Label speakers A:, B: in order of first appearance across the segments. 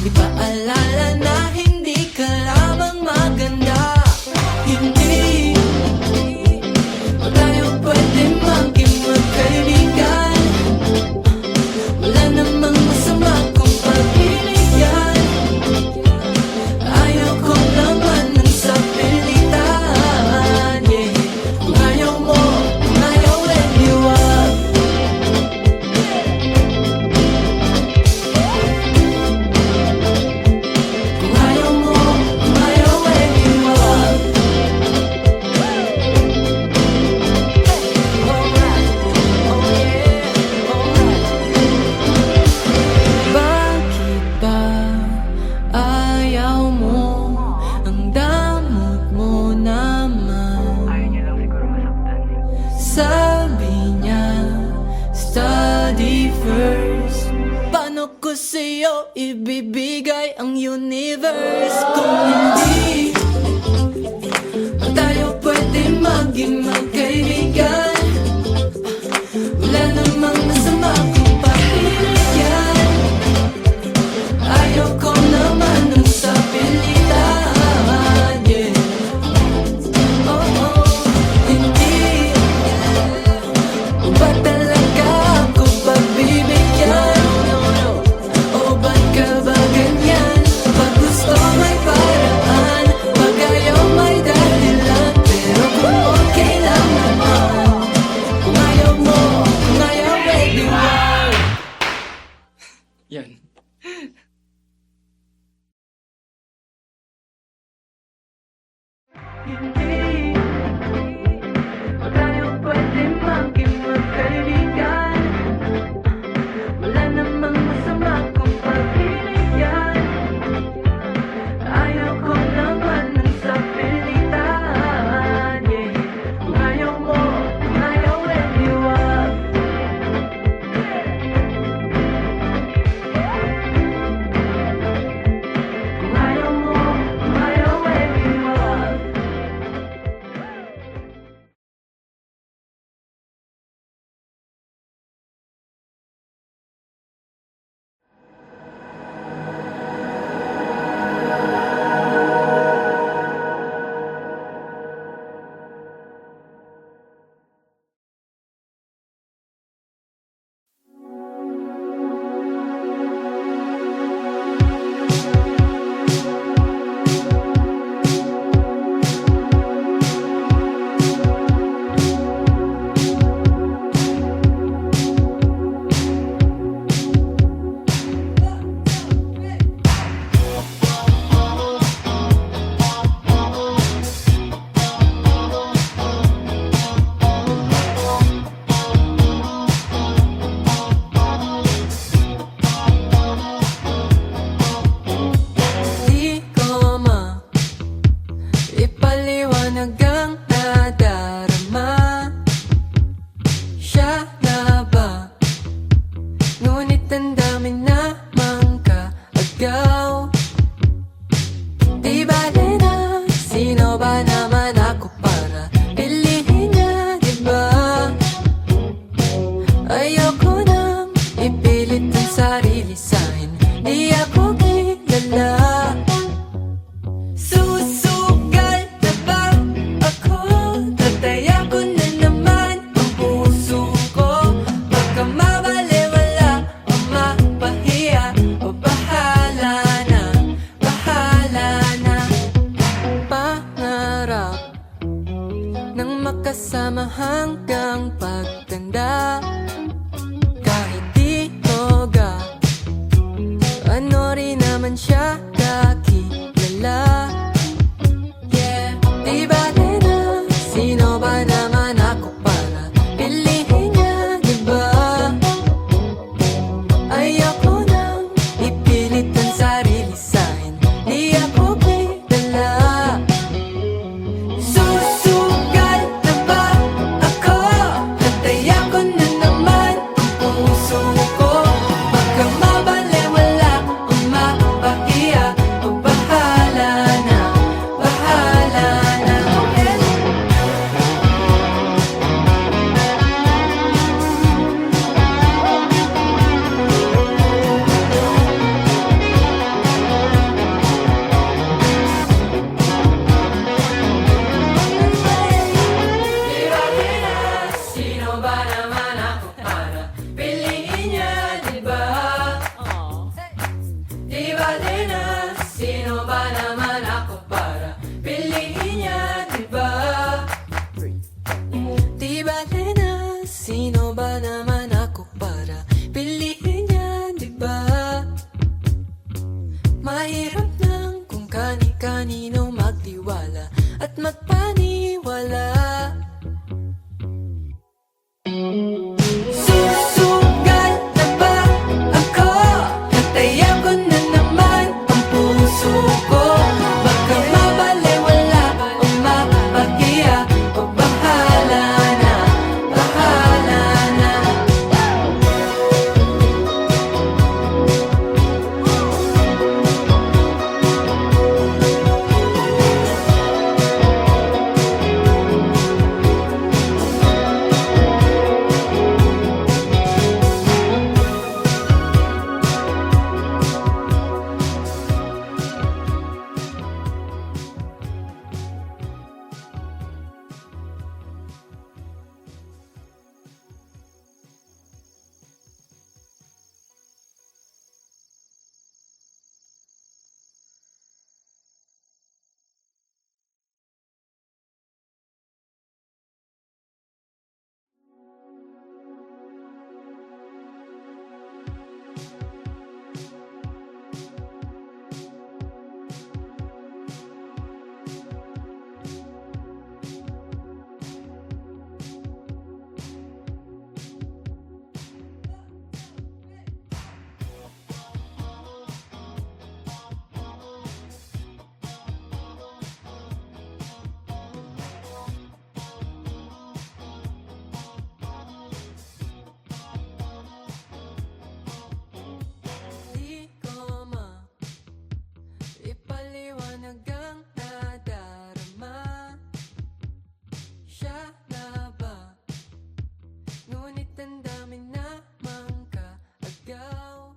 A: Ipaalala na hindi ka lamang maganda. Hindi pa tayo pwede maging magkaibigan. Wala namang masama kung pag-ibigyan. Ayaw ko naman ng sapilitan, yeah. Kung ayaw mo, kung ayaw, let me walk. Kung ayaw mo, kung ayaw, let me walk. Alright, oh yeah, alright. Bakit ba ayaw mo? Ang damot mo naman.
B: Ayaw niya lang siguro masaktan.
A: Sabi niya, study first. Paano ko sa'yo ibibigay ang universe? Kung hindi pa tayo pwede maging magkaibigan. Wala namang masama kung pahiligan. Ayaw ko naman ng sapilitan, yeah. Oh, oh, hindi. O ba talaga ako pagbibigyan? O ba't ka ba ganyan? Pag gusto may paraan, pag ayaw may dahilan. Pero kung okay lang naman, kung ayaw mo, kung ayaw, ready, wow.
B: Yan.
A: Hindi pa tayo pwede maging magkaibigan. Wala namang masama kung pag-ibigyan. Ayaw ko naman ng sapilitan, yeah. Kung ayaw mo, kung ayaw, let me walk. Kung ayaw mo, kung ayaw, let me walk. Di ko ipaliwanag ang nadarama. Siya na ba? Ngunit ang dami namang kaagaw. Di bale na, sino ba naman ako para piliin niya, di ba? Ayoko nang ipilit ang sarili sa'kin. Di ako kilala. Susugal na ba ako? Tataya ko na naman ang puso ko. Baka mabaliwala o mapahiya, o bahala na, bahala na. Pangarap ng makasama hanggang pagtanda. Kahit di toga, ano rin naman siya kakilala. Yeah, di bale na, sino ba naman ako para piliin niya, di ba? Ayoko nang ipilit ang sarili sa'kin. Di ako kilala. Susugal na ba ako? Tataya ko na naman ang puso ko. Baka mabaliwala o mapahiya, o Mahirap lang kung kani-kanino magtiwala at magpaniwala. Susugal na ba ako? Natayan ko na naman ang puso ko. Baka mabalewala o mapagiya o bahala na, bahala na. Di ko ipaliwanag ang nadarama. Siya na ba? Ngunit ang dami namang kaagaw.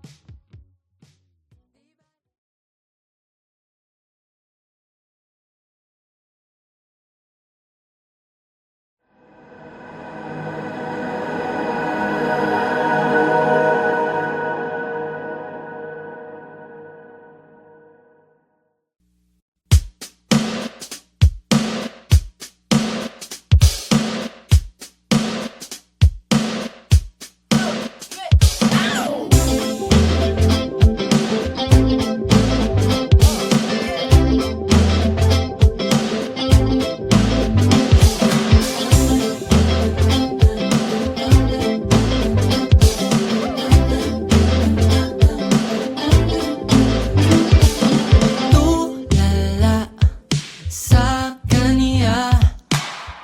A: Tulala sa kanya,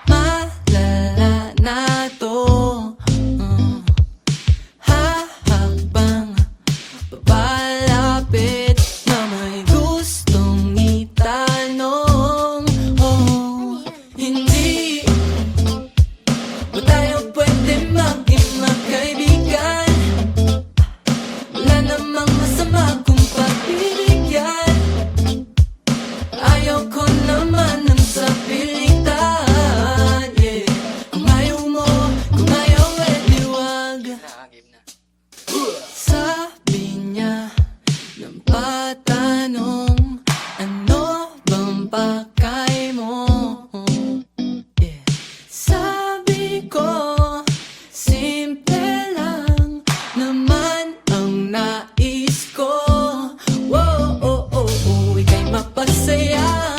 A: malala na to. Hahakbang papalapit na may gustong itanong. Oh, hindi ba tayo pwede maging magkaibigan? Wala namang masama kung pagbibigyan. Ayaw ko naman ng sapilitan, yeah. Kung ayaw mo, kung ayaw di wag.
B: Nakagib na.
A: Sabi niya ng patanong, ano bang pakay mo? Yeah. Sabi ko, simple lang naman ang nais ko. Whoa, oh, oh, oh, ika'y mapasaya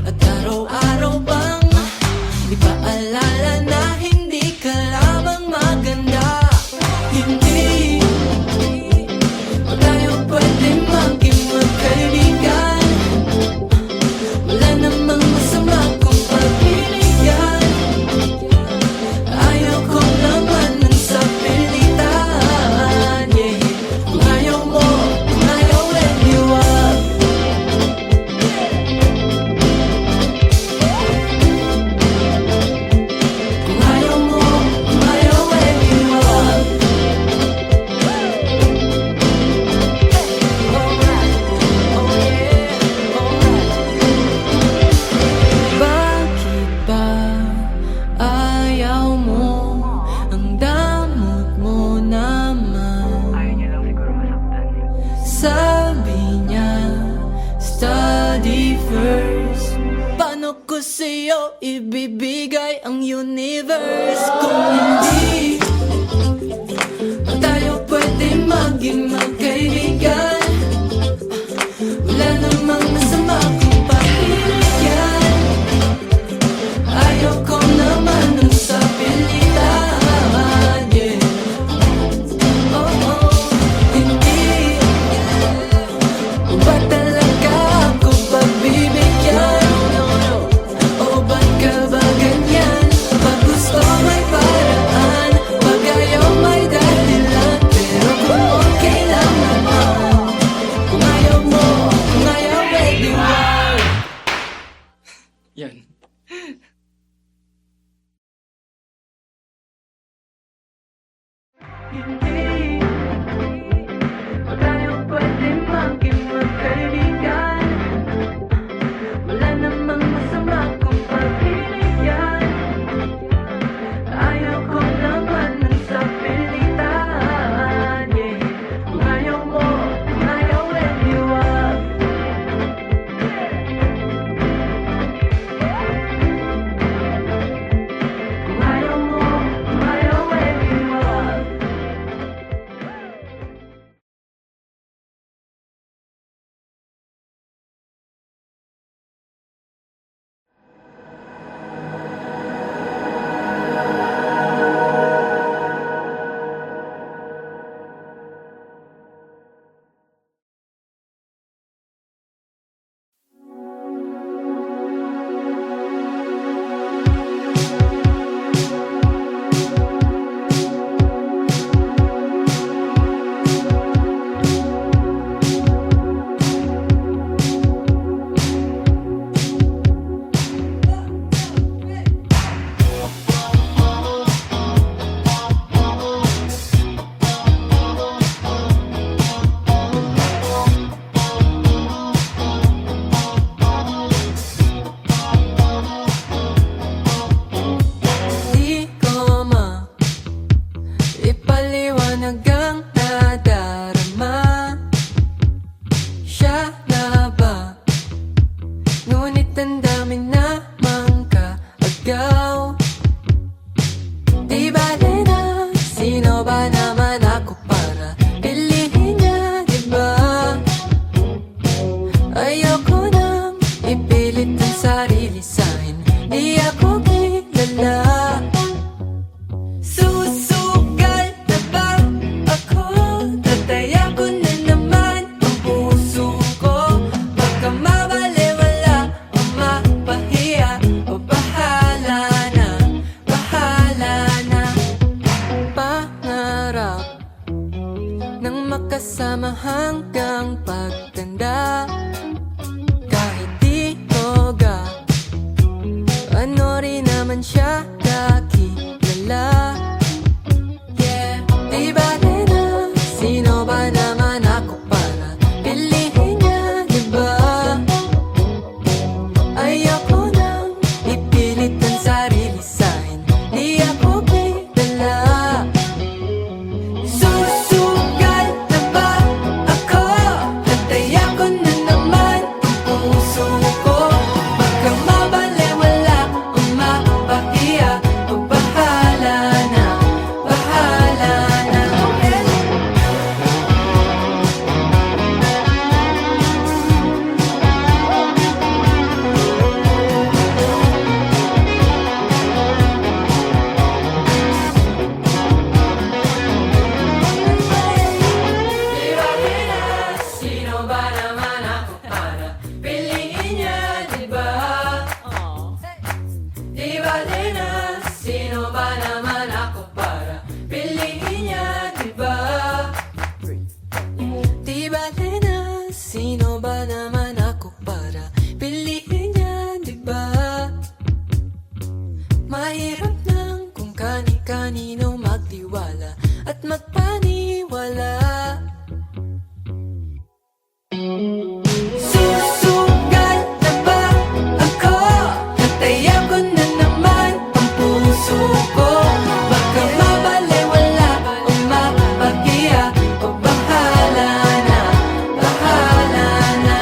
A: at araw-araw bang ipaalala na hindi ka lamang maganda. Hindi ba tayo pwede maging magkaibigan? Wala namang masama kung pagbibigyan. Ayaw ko naman ng sapilitan, yeah. Kung ayaw mo, kung ayaw di wag. Kung ayaw mo, kung ayaw di wag. Bakit ba ayaw mo? Ang damot mo naman.
B: Ayaw niya lang siguro masaktan.
A: Sabi niya, study first. Paano ko sa'yo ibibigay ang universe kung hindi ba tayo pwede maging magkaibigan? na ba? Ngunit ang dami namang kaagaw. Di bale na, sino ba naman ako para piliin niya, di ba? Ayoko nang ipilit ang sarili sa'kin, di ako kilala. Susugal na ba ako? Tataya ko na naman ang puso ko. Baka mabaliwala o mapahiya, o bahala na, bahala na. Pangarap nang makasama hanggang pagtanda. Kahit di ko ano rin naman siya kakilala. Yeah, di bale na, sino ba naman ako para piliin niya, di ba? Ayoko nang ipilit ang sarili sa'kin, di ako kilala. Susugal na ba ako? Tataya ko na naman ang puso ko. Baka mabaliwala o mapahiya, o bahala na, bahala na. Di bale na, sino ba naman ako para piliin niya, di ba? Di bale na, sino ba naman ako para piliin niya, di ba? Di bale na, sino ba naman ako para piliin niya, di ba? Mahirap nang kung kani-kanino magtiwala at magpaniwala. Susugal na ba ako? Tataya ko na naman ang puso ko. Baka mabaliwala o mapahiya, o bahala na, bahala na.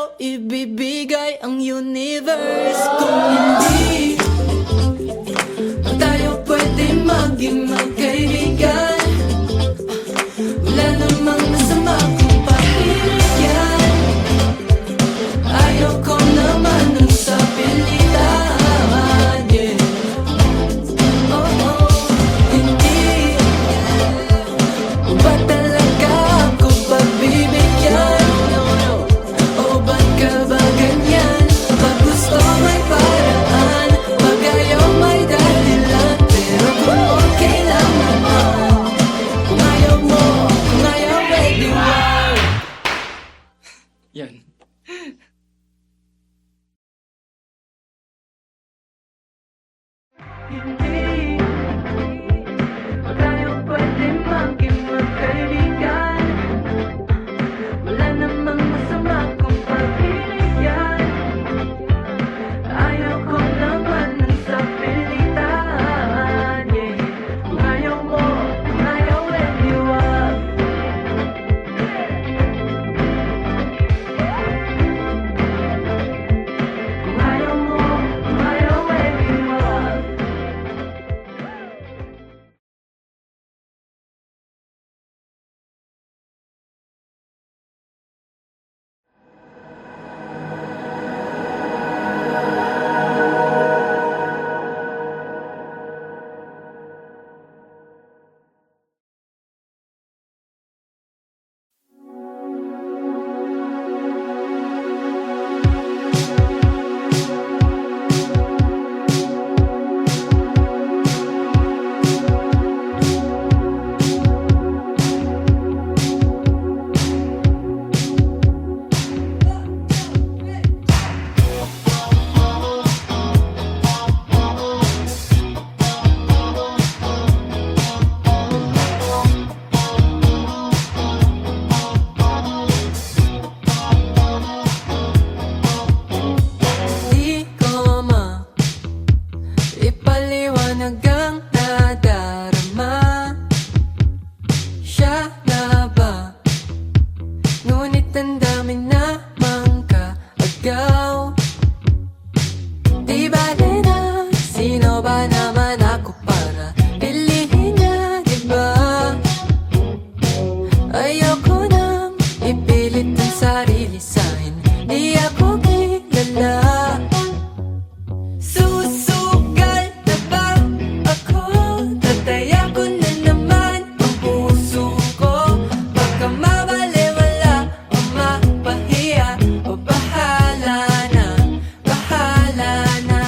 A: sa'yo ibibigay ang universe. Kung hindi tayo pwede maging magkaibigan, wala namang masama kung papilit yan. Ayaw ko naman ng sapilitan, yeah. Oh, oh, hindi ba talaga ako pagbibigyan? O ba't ka ba ganyan? Pag gusto may paraan, pag ayaw may dahilan. Pero kung okay lang naman, kung ayaw mo, kung ayaw, pwede wag.
B: Yan.
A: Hindi tayo pwede maging magkaibigan, wala namang masama kung papilit yan. Ayaw ko naman ng sapilitan, yeah. Kung ayaw mo, kung ayaw, pwede wag. Kung ayaw mo, kung ayaw, pwede wag. Di ko ipaliwanag ang nadarama. Siya na ba? Ngunit ang dami namang kaagaw. Di bale na, sino ba naman ako para pilihin niya, di ba? Ayoko nang ipilit ang sarili sa'kin, di ako kilala. Susugal na ba ako? Tataya ko na naman ang puso ko. Baka mabaliwala o mapahiya, o bahala na, bahala na.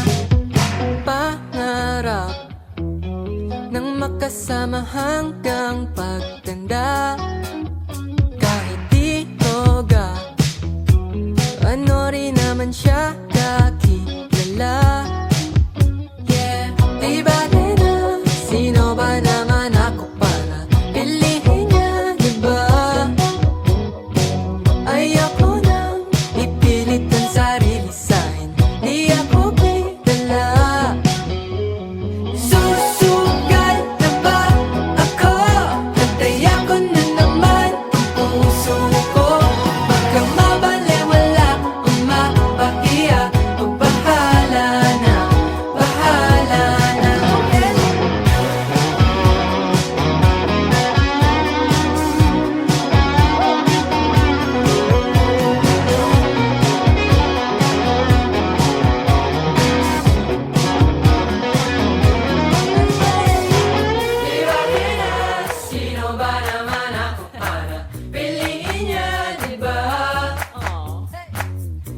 A: Pangarap ng makasama hanggang pagtanda. Kahit di ko ano rin naman siya kakilala. Yeah, di bale na, sino ba naman ako para pilihin niya, di ba? Ayoko nang ipilit ang sarili sa'kin, di ako kilala. Susugal na ba ako? Tataya ko na naman ang puso ko. Baka mabaliwala o mapahiya, o bahala na, bahala na. Di bale na, sino ba naman ako para piliin niya, di ba?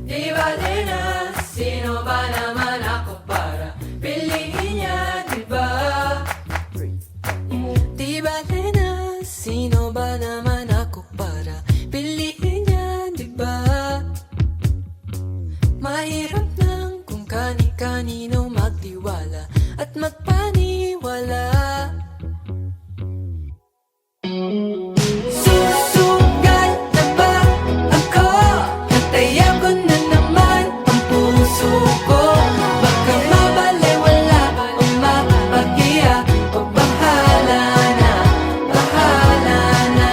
A: Di bale na, sino ba naman ako para piliin niya, di ba? Di bale na, sino ba naman ako para piliin niya, di ba? Mahirap nang kung kani-kanino magtiwala at magpaniwala. Susugal na ba ako? Tataya ko na naman ang puso ko. Baka mabaliwala o mapahiya, o bahala na, bahala na.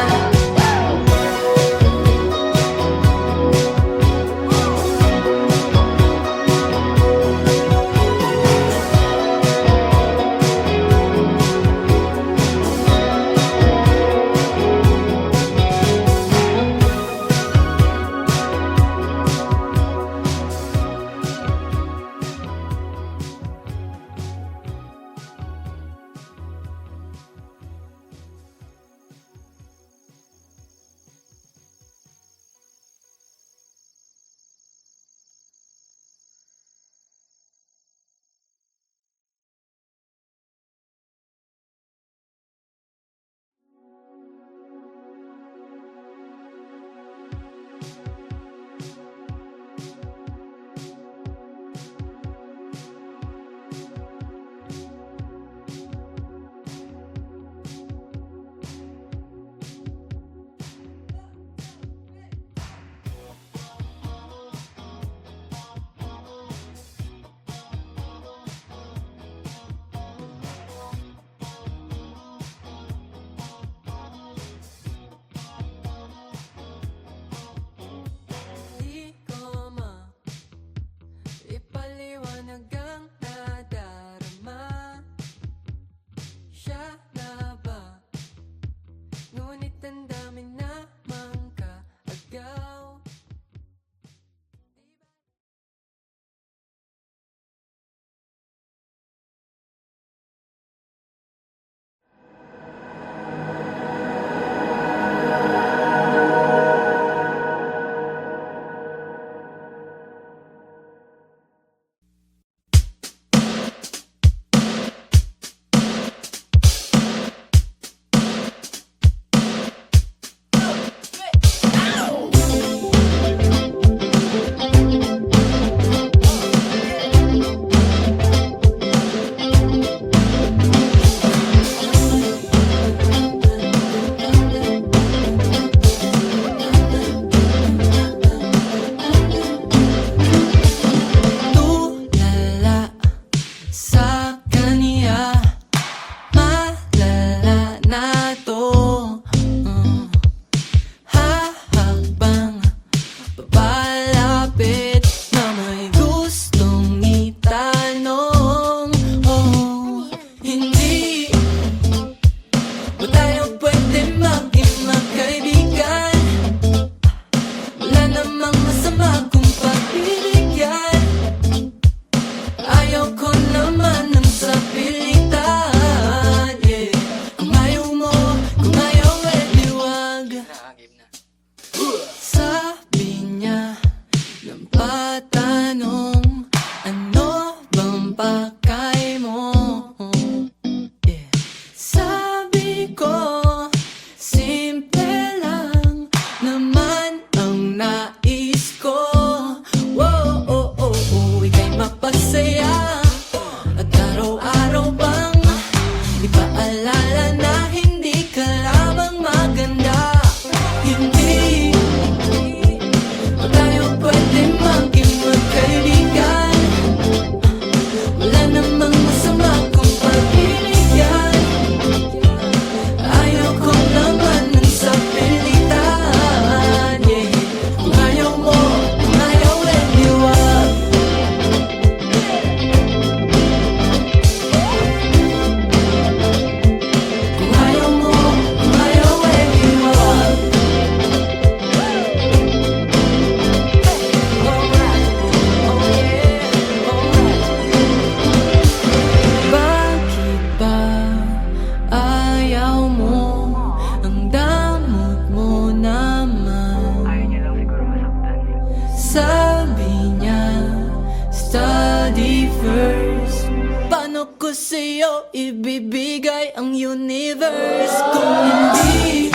A: sa'yo ibibigay ang universe. Kung hindi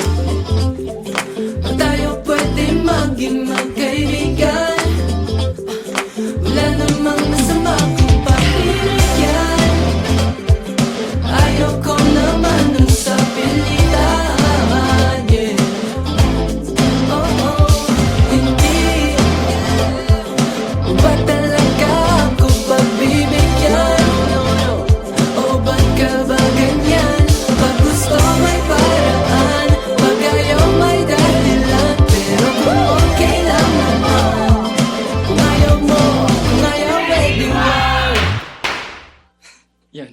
A: pa tayo pwede maging magkaibigan, wala namang masama kung pakinig yan. Ayaw ko naman ng sa pilitan, yeah. Oh, oh, hindi ba talaga ako pagbibigyan? O ba't ka ba ganyan? Pag gusto may paraan, pag ayaw may dahilan. Pero kung okay lang naman, kung ayaw mo, kung ayaw, eh di wow.
B: Yan.